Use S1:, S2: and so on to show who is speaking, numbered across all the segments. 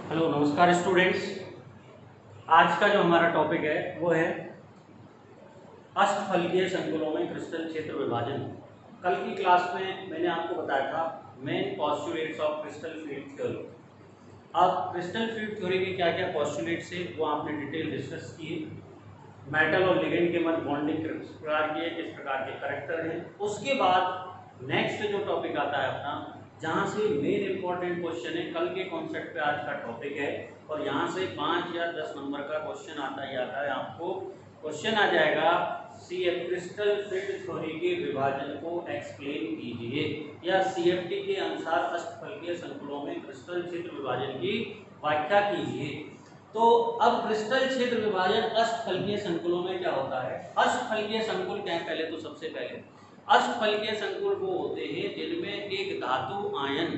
S1: Hello नमस्कार students. आज का जो हमारा टॉपिक है वो है अष्टफलकीय संकुलों में क्रिस्टल क्षेत्र विभाजन। कल की क्लास में मैंने आपको बताया था main postulates of crystal field theory. अब क्रिस्टल फील्ड थ्योरी के क्या क्या पोस्टुलेट्स है वो आपने डिटेल डिस्कस किए। मेटल और लिगेंड के मध्य बॉन्डिंग किस प्रकार की है, किस प्रकार के करेक्टर हैं। उसके बाद नेक्स्ट जो टॉपिक आता है अपना, जहाँ से मेन इंपॉर्टेंट क्वेश्चन है, कल के कॉन्सेप्ट पे आज का टॉपिक है और यहाँ से 5 या 10 नंबर का क्वेश्चन आता ही आता है। आपको क्वेश्चन आ जाएगा सीएफ क्रिस्टल फील्ड थ्योरी के विभाजन को एक्सप्लेन कीजिए, या सीएफटी के अनुसार अष्टफलकीय संकुलों में क्रिस्टल क्षेत्र विभाजन की व्याख्या कीजिए। तो अब क्रिस्टल क्षेत्र विभाजन अष्टफलकीय संकुलों में क्या होता है। अष्टफलकीय संकुल क्या है, पहले तो सबसे पहले अष्टफलकीय संकुल वो होते हैं जिनमें एक धातु आयन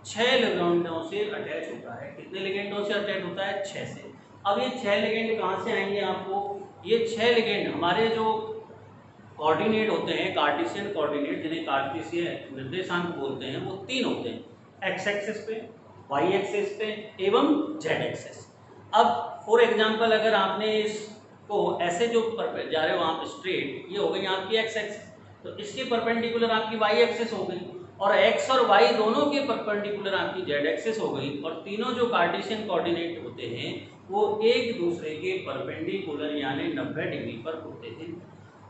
S1: 6 लिगेंडों से अटैच होता है। कितने लिगेंडों से अटैच होता है? 6 से। अब ये 6 लिगेंड कहाँ से आएंगे आपको? ये 6 लिगेंड हमारे जो कोऑर्डिनेट होते हैं, कार्टेशियन कोऑर्डिनेट, जिन्हें कार्टेशियन निर्देशांक बोलते हैं, वो 3 होते हैं, एक्स एक्सिस पे, वाई एक्सिस पे एवं जेड एक्सिस। अब फॉर एग्जांपल अगर आपने इसको ऐसे जो जा रहे हो आप स्ट्रेट, ये हो गई आपकी एक्स एक्सिस, तो इसके परपेंडिकुलर आपकी वाई एक्सिस हो गई, और एक्स और वाई दोनों के परपेंडिकुलर आपकी जेड एक्सिस हो गई, और तीनों जो कार्टेशियन कोऑर्डिनेट होते हैं वो एक दूसरे के परपेंडिकुलर यानी 90 डिग्री पर होते हैं।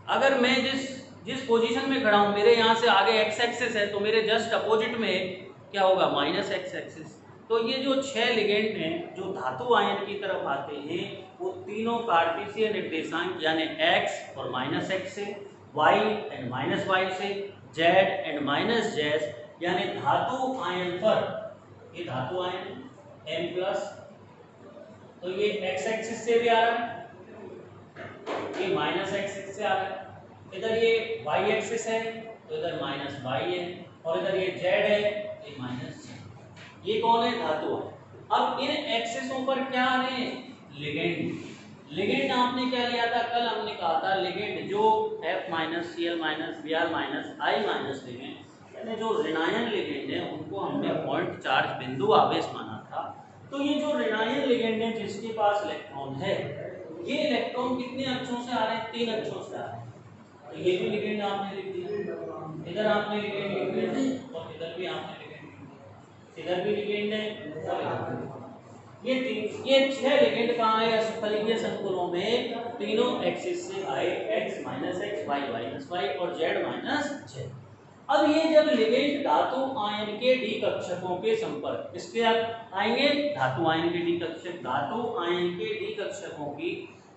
S1: अगर मैं जिस पोजीशन में खड़ा हूँ, मेरे यहाँ से आगे एक्स एक्सिस है, तो मेरे जस्ट अपोजिट में क्या होगा? Minus x axis. तो ये जो 6 लिगेंड हैं जो धातु आयन की तरफ आते हैं, वो तीनों कार्टेशियन निर्देशांक यानी x और माइनस एक्स से, y एंड माइनस वाई से, z एंड माइनस जेड, यानी धातु आयन पर, ये धातु आयन m प्लस, तो ये x एक्सिस से भी आ रहा है, ये माइनस एक्सिस से आ रहा है, इधर ये y एक्सिस है तो इधर माइनस y है, और इधर ये z है ये माइनस z। ये कौन है? धातु है। अब इन एक्सिसों पर क्या आ रहे हैं? लिगेंड। लिगेंड आपने क्या लिया था? कल हमने कहा था लिगेंड जो F minus Cl minus Br minus I minus ligand, यानी जो ऋणायन लिगेंड है उनको हमने पॉइंट चार्ज बिंदु आवेश माना था। तो ये जो ऋणायन लिगेंड है जिसके पास इलेक्ट्रॉन है, ये इलेक्ट्रॉन कितने अक्षों से आ रहे हैं? 3 अक्षों से आ रहे हैं। तो ये भी लिगेंड आपने लिख दिया, इधर आपने लिगेंड लिख दिया और इधर भी आपने इधर भी लिगेंड है और ये 6 लिगेंड कहाँ है? अष्टफलकीय संकुलों में तीनों एक्सिस से आए, x minus X, y minus Y और z माइनस z। अब ये जब लिगेंड धातु आयन के डी कक्षकों के संपर्क, इसके आप आएंगे धातु आयन के डी कक्षक, धातु आयन के डी कक्षकों की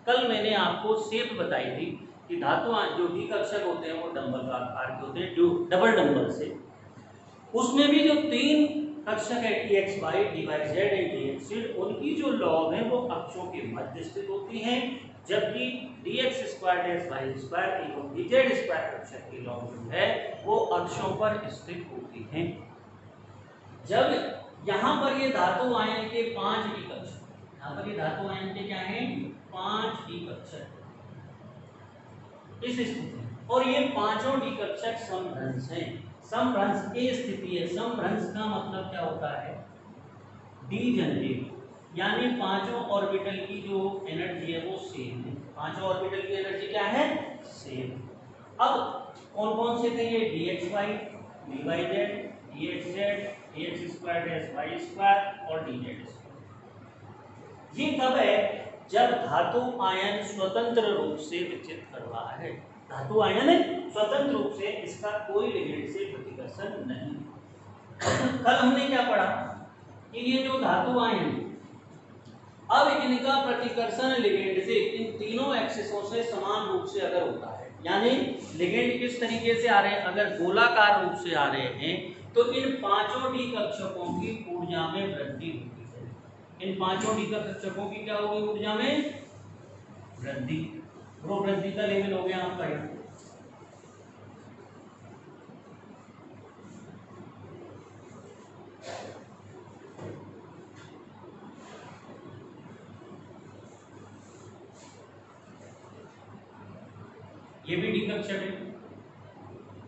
S1: कल मैंने आपको शेप बताई थी कि धातु जो डी कक्षक होते हैं वो डंबल का आकार के होते हैं, जो डबल डंबल से, उसमें भी जो 3 कक्षक है D X Y, D Y Z and D X Z, उनकी जो लॉग है वो अक्षों के मध्य स्थित होती हैं, जबकि D x square dash Y square एवं डी जेड स्क्वायर कक्षक की लॉग जो है वो अक्षों पर स्थित होती हैं। जब यहाँ पर ये धातु आयन के 5 डी कक्षक, यहाँ पर ये धातु आयन के क्या है? 5 डी कक्षक इस स्थिति, और ये पांचों डी कक्षक समभ्रंश हैं। समभ्रंश की स्थिति है। समभ्रंश का मतलब क्या होता है? डी जनरेट, यानी पांचों ऑर्बिटल की जो एनर्जी है वो सेम है। पांचों ऑर्बिटल की एनर्जी क्या है? सेम। अब कौन कौन से थे ये? D X Y, D Y Z, D X Z, D x square dash Y square और डी जेड स्क्वायर। ये कब है? जब धातु आयन स्वतंत्र रूप से विचलित कर रहा है। धातु आयन स्वतंत्र रूप से, इसका कोई लिगेंड से प्रतिकर्षण नहीं। कल हमने क्या पढ़ा कि ये जो धातु आयन, अब इनका प्रतिकर्षण लिगेंड से, इन तीनों एक्सिसों से समान रूप से अगर होता है, यानी लिगेंड किस तरीके से आ रहे हैं? अगर गोलाकार रूप से आ रहे हैं तो इन पांचों डी कक्षकों की ऊर्जा में वृद्धि होगी। इन पांचों डी कक्षकों की क्या होगी? ऊर्जा में वृद्धि। वो वृद्धि का लेवल हो गया आपका यहाँ, ये भी डी कक्षक है,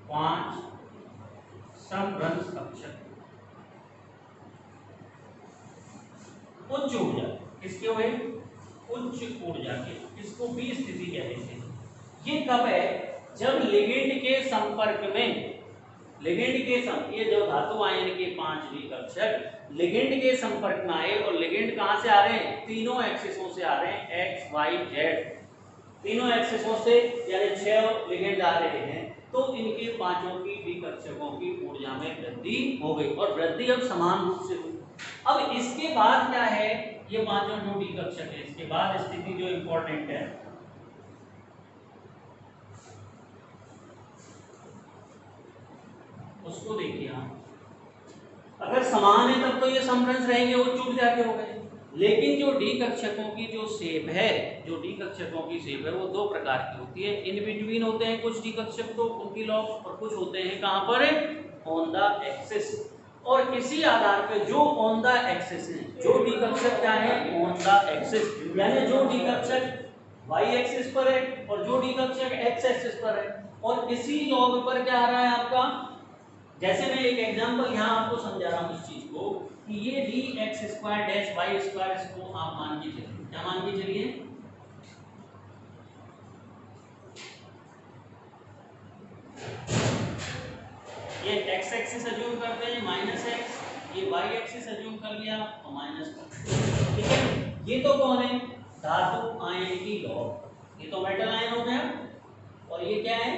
S1: 5 समभ्रंश कक्षक। उच्च ऊर्जा, किसके हुए? उच्च ऊर्जा के, इसको बी स्थिति कहते हैं। ये कब है? जब लिगेंड के संपर्क में, ये जो धातु आयन के 5 D कक्षक लिगेंड के संपर्क में आए, और लिगेंड कहां से आ रहे हैं? तीनों एक्सिसों से आ रहे हैं, एक्स वाई जेड, तीनों एक्सिसों से, यानी 6 लिगेंड आ रहे हैं, तो इनके पांचों की डी कक्षकों की ऊर्जा में वृद्धि हो गई, और वृद्धि अब समान रूप से हुई। अब इसके बाद क्या है? ये पांचों जो डी कक्षक है, इसके बाद स्थिति जो इंपॉर्टेंट है, उसको देखिए आप। अगर समान है तब तो ये समरस रहेंगे, वो चूक जाके हो गए। लेकिन जो डी कक्षकों की जो शेप है, वो दो प्रकार की होती है। इन बिटवीन होते हैं कुछ डी कक्षक, तो उनकी लॉब्स, और कुछ होते हैं कहां पर? On the axis. और इसी आधार पे जो ऑन द एक्सिस है, जो डी कक्षक क्या है? ऑन द एक्सिस, यानी जो डी कक्षक वाई एक्सिस पर है और जो डी कक्षक एक्स एक्सिस पर है, और इसी लॉब पर क्या आ रहा है आपका? जैसे मैं एक एग्जांपल यहां आपको समझा रहा हूं इस चीज को, कि ये D x square dash Y square, इसको आप मान के चलिए, क्या मान के चलिए? ये एक्स एक्सिस अज्यूम करते हैं माइनस एक्स, ये वाई एक्सिस अज्यूम कर लिया और माइनस, ठीक है। ये तो कौन है? धातु आयन की लॉब, ये तो मेटल आयन हो गया, और ये क्या है?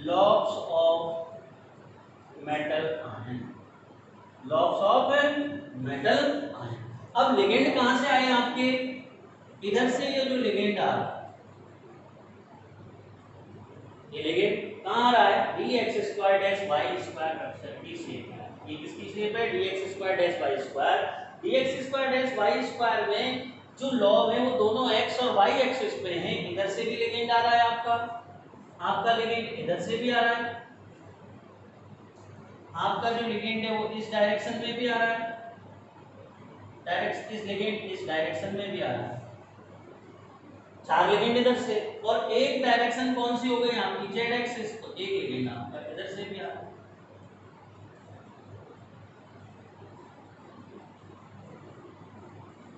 S1: Lobes of metal ion, lobes of metal ion. अब लिगेंड कहां से आए आपके? इधर से ये जो लिगेंड आ रहा है, ये लिगेंड कहां आ रहा है? D x square dash Y square कक्षक की शेप है। ये किसकी शेप है? D x square dash Y square. D x square dash Y square में जो लॉब है वो दोनों एक्स और वाई एक्सिस पे हैं। इधर से भी लिगेंड आ रहा है आपका लिगेंड इधर से भी आ रहा है, आपका जो लिगेंड है वो इस डायरेक्शन में भी आ रहा है, इस लिगेंड इस डायरेक्शन में भी आ रहा है, 4 लिगेंड इधर से, और एक डायरेक्शन कौन सी हो गई आपकी? जेड एक्सिस, तो एक लिगेंड आपका इधर से भी आ रहा है।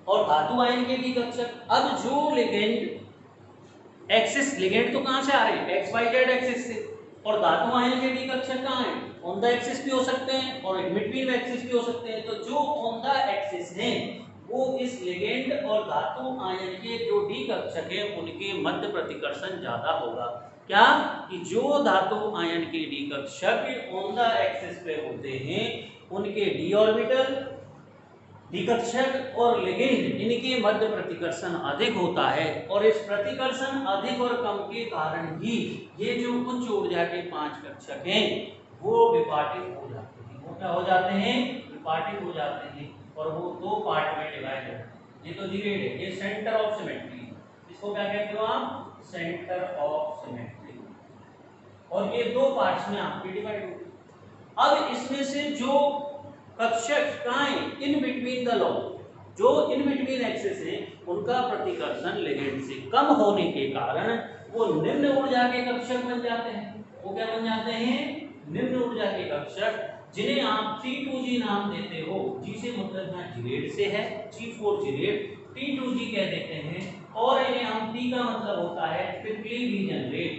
S1: और धातु आयन के डी कक्षक, अब जो लिगेंड एक्सिस, लिगेंड तो कहां से आ रहे हैं? एक्स वाई जेड एक्सिस से, और धातु आयन के डी कक्षक कहां है? ऑन द एक्सिस भी हो सकते हैं और इन बिटवीन एक्सिस भी हो सकते हैं। तो जो ऑन द एक्सिस हैं वो इस लिगेंड और धातु आयन के जो डी कक्षक है उनके मध्य प्रतिकर्षण ज्यादा होगा। क्या? कि जो धातु आयन के डी कक्षक ऑन द एक्सिस पे होते हैं उनके डी ऑर्बिटल, डी कक्षक और लिगेंड, इनके मध्य प्रतिकर्षण अधिक होता है, और इस प्रतिकर्षण अधिक और कम के कारण ही ये जो उच्च ऊर्जा के 5 कक्षक हैं वो विपाटित हो जाते हैं। वो क्या हो जाते हैं? विपाटित हो जाते हैं, और वो दो पार्ट में डिवाइड होते हैं। ये तो जीरेड है, ये सेंटर ऑफ सिमेट्री, इसको क्या कहते हो आप? सेंटर ऑफ सिमेट्री, और ये दो पार्ट्स में आपके डिवाइड होते हैं। अब इसमें से जो कक्षक कहाँ है? इन बिटवीन द लॉब, जो इन बिटवीन एक्सिस है उनका प्रतिकर्षण लिगेंड से कम होने के कारण वो निम्न ऊर्जा के कक्षक बन जाते हैं। वो क्या बन जाते हैं? निम्न ऊर्जा के कक्षक, जिन्हें आप T2G नाम देते हो। G से मतलब यहाँ जिरेट से है, G4 जिरेट, T2G कह देते हैं, और इन्हें हम T का मतलब होता है ट्रिपली डीजनरेट,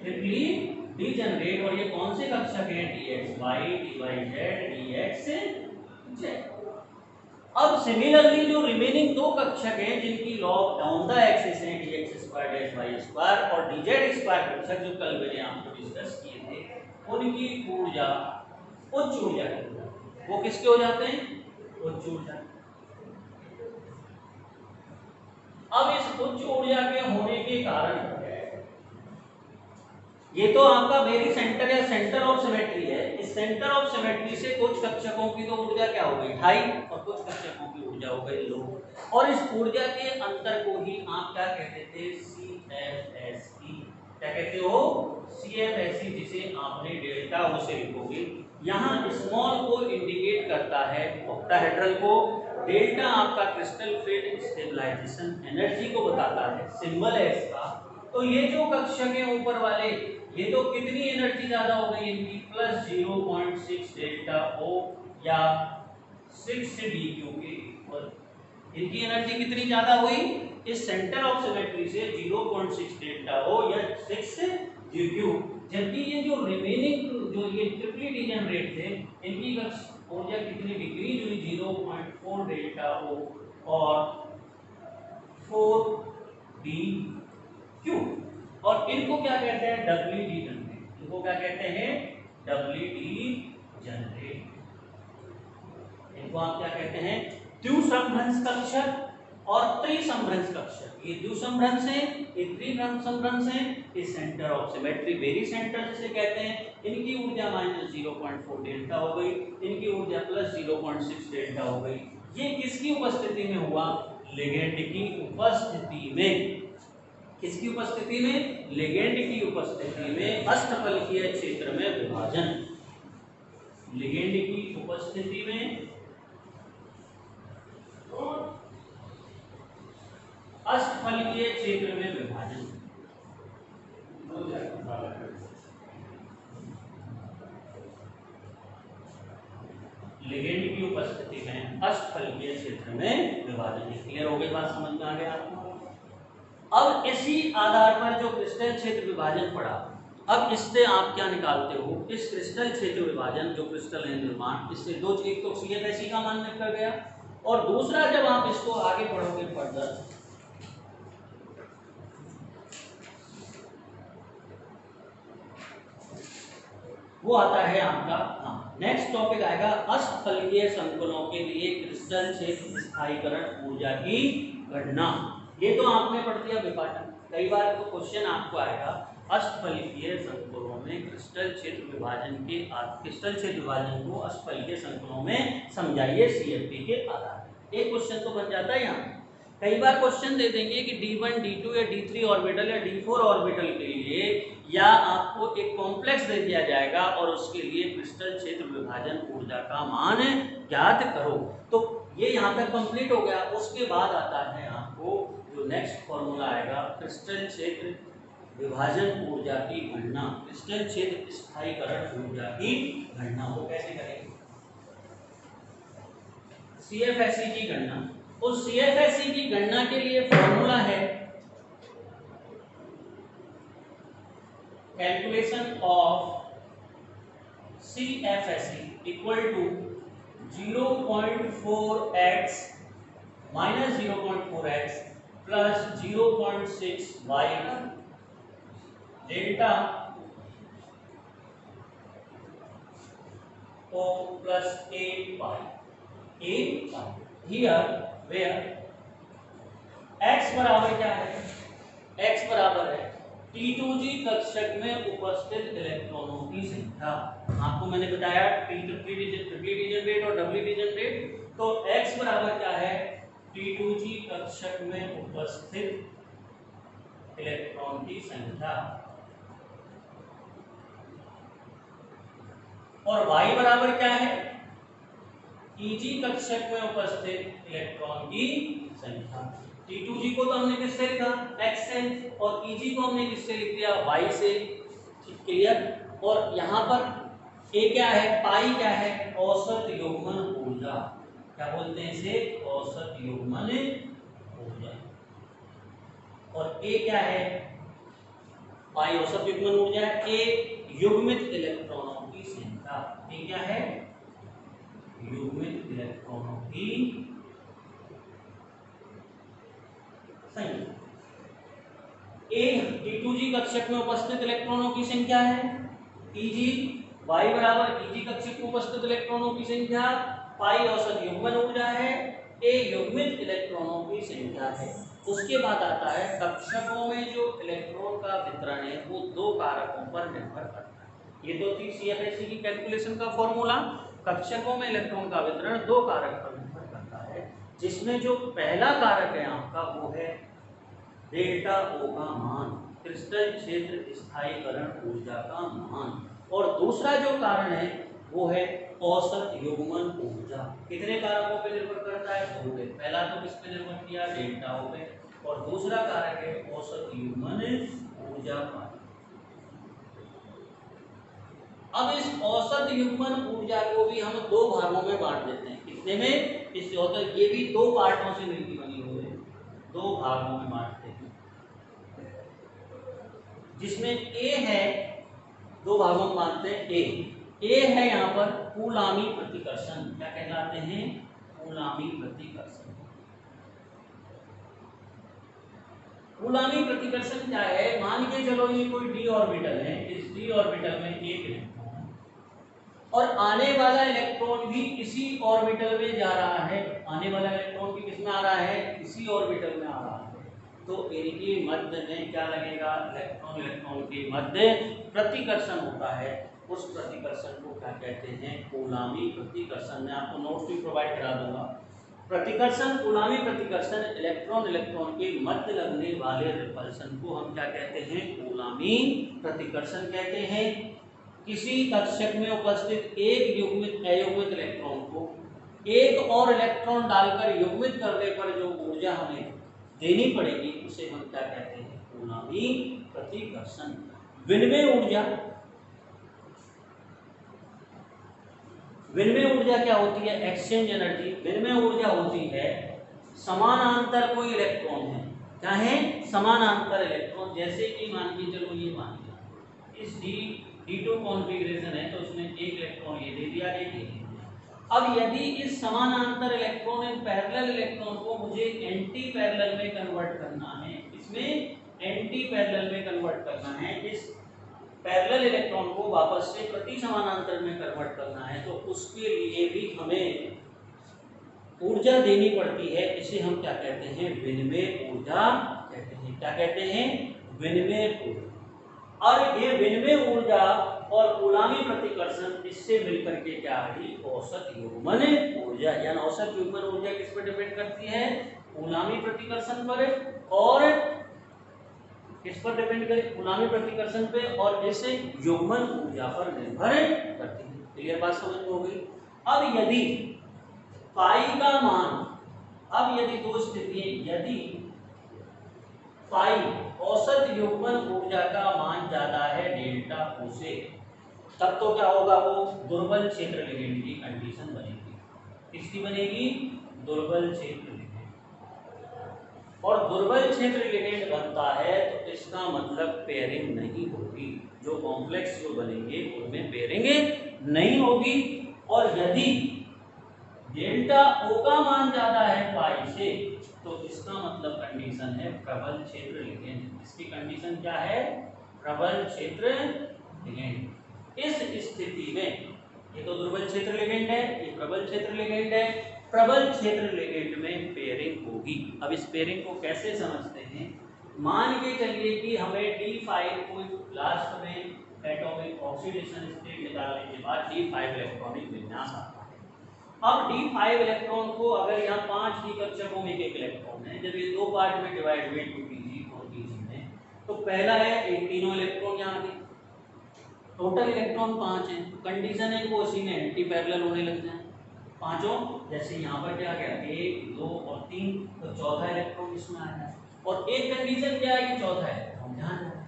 S1: ट्रिपली डीजनरेट। और ये कौन से कक्षक हैं? DXY, DYZ, DXZ। अब सिमिलरली जो रिमेनिंग दो कक्षक हैं जिनकी लॉब ऑन द एक्सिस है, dx square dash Y square और dz स्क्वायर कक्षक, जो कल मैंने आपको डिस्कस किए थे, उनकी ऊर्जा उच्च ऊर्जा की, वो किसके हो जाते हैं? उच्च ऊर्जा। अब इस उच्च ऊर्जा के होने के कारण ये तो आपका वेरी सेंटर या सेंटर ऑफ सिमेट्री है। इस सेंटर ऑफ सिमेट्री से कुछ कक्षकों की तो ऊर्जा क्या हो गई? हाई, और कुछ कक्षकों की ऊर्जा हो गई लो, और इस ऊर्जा के अंतर को ही आप क्या कहते थे? CFSE। क्या कहते हो? CFSE, जिसे आपने डेल्टा ओ से लिखोगे। यहाँ स्मॉल को इंडिकेट करता है ऑक्टाहेड्रल को, डेल्टा आपका क्रिस्टल फील्ड स्टेबलाइजेशन एनर्जी को बताता है, सिंबल है इसका। तो ये जो कक्षक है ऊपर वाले, ये तो कितनी एनर्जी ज्यादा हो गई इनकी? +0.6 डेल्टा ओ या 6 dq के इक्वल। इनकी एनर्जी कितनी ज्यादा हुई, इस सेंटर ऑफ सिमेट्री से 0.6 डेल्टा ओ या 6 dq, जबकि ये जो रिमेनिंग जो ये ट्रिपली डीजेनरेट थे इनकी ऊर्जा कितनी डिक्रीज हुई, 0.4 डेल्टा ओ और 4 dq। और इनको क्या कहते हैं, डब्ल्यूडी जनरेट। इनको क्या कहते हैं, डब्ल्यूडी जनरेट। इनको आप क्या कहते हैं, द्विसंभ्रंश कक्षक और त्रिसंभ्रंश कक्षक। ये द्विसंभ्रंश है, ये त्रिसंभ्रंश है, ये centre of symmetry very centre जिसे कहते हैं। इनकी ऊर्जा -0.4 डेल्टा हो गई, इनकी ऊर्जा +0.6 डेल्टा हो गई। ये किसकी उपस्थिति में हुआ, लिगेंड की उपस्थिति में। किसकी उपस्थिति में, लिगेंड की उपस्थिति में अष्टफलकीय क्षेत्र में विभाजन। लिगेंड की उपस्थिति में अष्टफलकीय क्षेत्र में विभाजन। लिगेंड की उपस्थिति में अष्टफलकीय क्षेत्र में विभाजन। क्लियर हो गई बात, समझ में आ गया आपको। अब इसी आधार पर जो क्रिस्टल क्षेत्र विभाजन पड़ा, अब इससे आप क्या निकालते हो, इस क्रिस्टल क्षेत्र विभाजन जो क्रिस्टल है निर्माण, इससे दो चीज, तो CFSE का मान निकल गया, और दूसरा जब आप इसको आगे पढ़ोगे फर्दर, वो आता है आपका, नेक्स्ट टॉपिक आएगा अष्टफलकीय संकुलों के लिए क्रिस्टल क्षेत्र स्थायीकरण ऊर्जा की गणना। ये तो आपने पढ़ दिया विभाजन। कई बार तो क्वेश्चन आपको आएगा अष्टफलकीय संकुलों में क्रिस्टल क्षेत्र विभाजन के, क्रिस्टल क्षेत्र विभाजन को अष्टफलकीय संकुलों में समझाइए CFT के आधार पर। एक क्वेश्चन तो बन जाता है यहाँ। कई बार क्वेश्चन दे देंगे कि D1, D2 या D3 ऑर्बिटल या D4 ऑर्बिटल के लिए, या आपको एक कॉम्प्लेक्स दे दिया जाएगा और उसके लिए क्रिस्टल क्षेत्र विभाजन ऊर्जा का मान ज्ञात करो। तो ये यहाँ तक कंप्लीट हो गया। उसके बाद आता है आपको जो नेक्स्ट फॉर्मूला आएगा, क्रिस्टल क्षेत्र विभाजन ऊर्जा की गणना, क्रिस्टल क्षेत्र स्थायीकरण ऊर्जा की गणना। वो कैसे करेंगे, CFSE की गणना। उस CFSE की गणना के लिए फॉर्मूला है calculation of CFSE equal to 0.4x minus 0.4x plus 0.6y delta O plus 8y। Here where x बराबर क्या है, x बराबर है T2G कक्षक में उपस्थित इलेक्ट्रॉनों की संख्या। आपको मैंने बताया ट्रिपली डिजनरेट और डबली डिजनरेट, तो x बराबर क्या है, T2G कक्षक में उपस्थित इलेक्ट्रॉन की संख्या, और y बराबर क्या है, Eg कक्षक में उपस्थित इलेक्ट्रॉन की संख्या। T2G को तो हमने किससे लिखा, x से, और Eg को हमने किससे लिख दिया, y से। क्लियर। और यहाँ पर A क्या है, पाई क्या है, औसत युग्मन ऊर्जा। क्या बोलते हैं इसे, औसत युग्मन ऊर्जा। और A क्या है, पाई औसत युग्मन ऊर्जा है, A युग्मित इलेक्ट्रॉनों की संख्या। A क्या है, युग्मित इलेक्ट्रॉनों की संख्या। A T2G कक्षक में उपस्थित इलेक्ट्रॉनों की संख्या है, Eg y बराबर Eg कक्षक में उपस्थित इलेक्ट्रॉनों की संख्या, पाई औसत युग्मन ऊर्जा है, A युग्मित इलेक्ट्रॉनों की संख्या है। उसके बाद आता है कक्षकों में जो इलेक्ट्रॉन का वितरण है वो दो कारकों पर निर्भर करता है। ये तो थी CFSE की कैलकुलेशन का फॉर्मूला। कक्षकों में इलेक्ट्रॉन का वितरण दो कारक पर निर्भर करता है, जिसमें जो पहला कारक है आपका वो है डेल्टा O का मान, क्रिस्टल क्षेत्र स्थायीकरण ऊर्जा का मान, और दूसरा जो कारण है वो है औसत युग्मन ऊर्जा। कितने कारकों पे निर्भर करता है, दो पे। पहला तो किस पे निर्भर किया, डेल्टा O पे, और दूसरा कारक है औसत युग्मन ऊर्जा पर। अब इस औसत युग्मन ऊर्जा को भी हम दो भागों में बांट देते हैं। कितने में, इससे होता है ये भी दो पार्टों से मिलकर बनी हुई है, दो भागों में बांटते हैं, जिसमें ए है, दो भागों में बांटते हैं। ए है यहाँ पर कूलामी प्रतिकर्षण, क्या कहलाते हैं, कूलामी प्रतिकर्षण। कूलामी प्रतिकर्षण क्या है, मान के चलो ये कोई डी ऑर्बिटल है, इस डी ऑर्बिटल में एक इलेक्ट्रॉन और आने वाला इलेक्ट्रॉन भी इसी ऑर्बिटल में जा रहा है, आने वाला इलेक्ट्रॉन भी किसमें आ रहा है, इसी ऑर्बिटल में आ रहा है, तो इनके मध्य में क्या लगेगा, इलेक्ट्रॉन इलेक्ट्रॉन के मध्य प्रतिकर्षण होता है, उस प्रतिकर्षण को क्या कहते हैं, कूलामी प्रतिकर्षण। मैं आपको नोट्स भी प्रोवाइड करा दूंगा। प्रतिकर्षण, कूलामी प्रतिकर्षण, इलेक्ट्रॉन इलेक्ट्रॉन के मध्य लगने वाले रिपल्शन को हम क्या कहते हैं, कूलामी प्रतिकर्षण कहते हैं। किसी कक्षक में उपस्थित एक युग्मित अयुग्मित इलेक्ट्रॉन को एक और इलेक्ट्रॉन डालकर युग्मित करने पर जो ऊर्जा हमें देनी पड़ेगी उसे हम क्या कहते हैं, कूलामी प्रतिकर्षण। विनिमय ऊर्जा, विनिमय ऊर्जा क्या होती है, एक्सचेंज एनर्जी। विनिमय ऊर्जा होती है समानांतर कोई इलेक्ट्रॉन है, क्या है, समानांतर इलेक्ट्रॉन, जैसे कि मान के चलो ये मान लिया इस D2 कॉन्फ़िगरेशन है तो उसमें एक इलेक्ट्रॉन ये दे दिया, एक ये दे दिया। अब यदि इस समानांतर इलेक्ट्रॉन इन पैरेलल इलेक्ट्रॉन को मुझे एंटी पैरेलल में कन्वर्ट करना है, इसमें एंटी पैरेलल में कन्वर्ट करना है, इस पैरेलल इलेक्ट्रॉन को वापस से प्रति समानांतर में कन्वर्ट करना है, तो उसके लिए भी हमें ऊर्जा देनी पड़ती है, इसे हम क्या कहते हैं, विनिमय ऊर्जा कहते हैं। क्या कहते हैं, विनिमय ऊर्जा। और ये विनिमय ऊर्जा और कूलामी प्रतिकर्षण इससे मिलकर के क्या है, औसत युग्मन ऊर्जा। यानी औसत युग्मन ऊर्जा किस पर डिपेंड करती है, कूलामी प्रतिकर्षण पर, और किस पर डिपेंड करे, कूलामी प्रतिकर्षण पे और इस युग्मन ऊर्जा पर निर्भर करती है। क्लियर बात समझ में हो गई। अब यदि पाई का मान, अब यदि दो स्थितियां, यदि पाई औसत युग्मन ऊर्जा का मान ज्यादा है डेल्टा ओ से, तब तो क्या होगा, वो दुर्बल क्षेत्र लिगेंड की कंडीशन बनेगी। किसकी बनेगी, दुर्बल क्षेत्र लिगेंड। और दुर्बल क्षेत्र लिगेंड बनता है तो इसका मतलब पेयरिंग नहीं होगी, जो कॉम्प्लेक्स जो बनेंगे उनमें पेयरिंग नहीं होगी। और यदि डेल्टा ओ का मान ज्यादा है पाई से, तो इसका मतलब कंडीशन है प्रबल क्षेत्र लिगेंड। इसकी कंडीशन क्या है, प्रबल क्षेत्र लिगेंड। इस स्थिति में ये तो दुर्बल क्षेत्र लिगेंड है, ये प्रबल क्षेत्र लिगेंड है, प्रबल क्षेत्र लिगेंड में पेयरिंग होगी। अब इस पेयरिंग को कैसे समझते हैं, मान के चलिए कि हमें D5 को लास्ट में एटॉमिक ऑक्सीडेशन स्टेट निकालने के बाद D5 इलेक्ट्रॉनिक विन्यास आता है। अब D5 इलेक्ट्रॉन को अगर यहाँ 5 डी कक्षकों में एक इलेक्ट्रॉन है, जब ये दो पार्ट में डिवाइड हुए 2pg और pg में, तो पहला है एक तीनों इलेक्ट्रॉन यहाँ के, टोटल इलेक्ट्रॉन 5 है, तो कंडीशन है वो इसी में एंटी पैरेलल होने लग जाए पांचों। जैसे यहाँ पर क्या गया 1 2 और 3, तो चौथा इलेक्ट्रॉन इसमें आ जाए, और एक कंडीशन क्या है कि चौथा इलेक्ट्रॉन यहाँ जाए।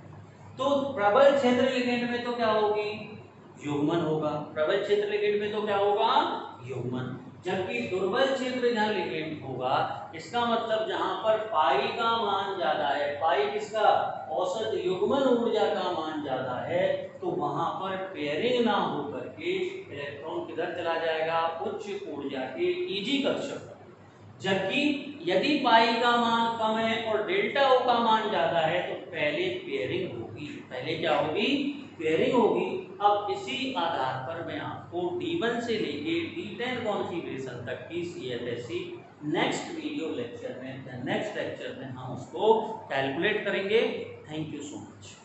S1: तो प्रबल क्षेत्र लिगेंड में तो क्या होगी, युग्मन होगा। प्रबल क्षेत्र लिगेंड में तो क्या होगा, युग्मन। जबकि दुर्बल क्षेत्र जहाँ लिगेंड होगा, इसका मतलब जहां पर पाई का मान ज्यादा है, पाई किसका, औसत युग्मन ऊर्जा का मान ज्यादा है, तो वहां पर पेयरिंग ना हो करके इलेक्ट्रॉन किधर चला जाएगा, उच्च ऊर्जा के Eg कक्षक। जबकि यदि पाई का मान कम है और डेल्टा ओ का मान ज्यादा है, तो पहले पेयरिंग होगी, पहले क्या होगी, पेयरिंग होगी। अब इसी आधार पर मैं आपको D1 से लेके D10 कॉन्फ़िगरेशन तक की CFSE नेक्स्ट वीडियो लेक्चर में, नेक्स्ट लेक्चर में हम उसको कैलकुलेट करेंगे। Thank you so much.